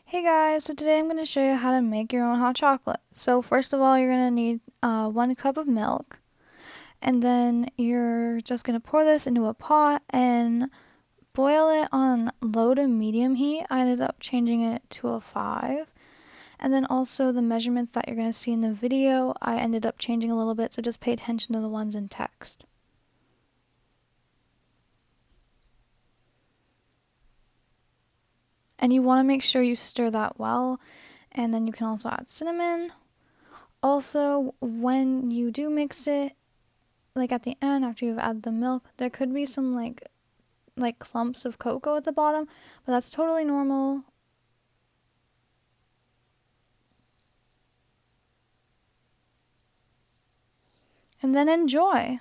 Hey guys, so today I'm going to show you how to make your own hot chocolate. So first of all, you're going to need 1 cup of milk, and then you're just going to pour this into a pot and boil it on low to medium heat. I ended up changing it to a 5. And then also the measurements that you're going to see in the video, I ended up changing a little bit, so just pay attention to the ones in text. And you want to make sure you stir that well, and then you can also add cinnamon. Also, when you do mix it, like at the end after you've added the milk, there could be some like clumps of cocoa at the bottom, but that's totally normal. And then enjoy.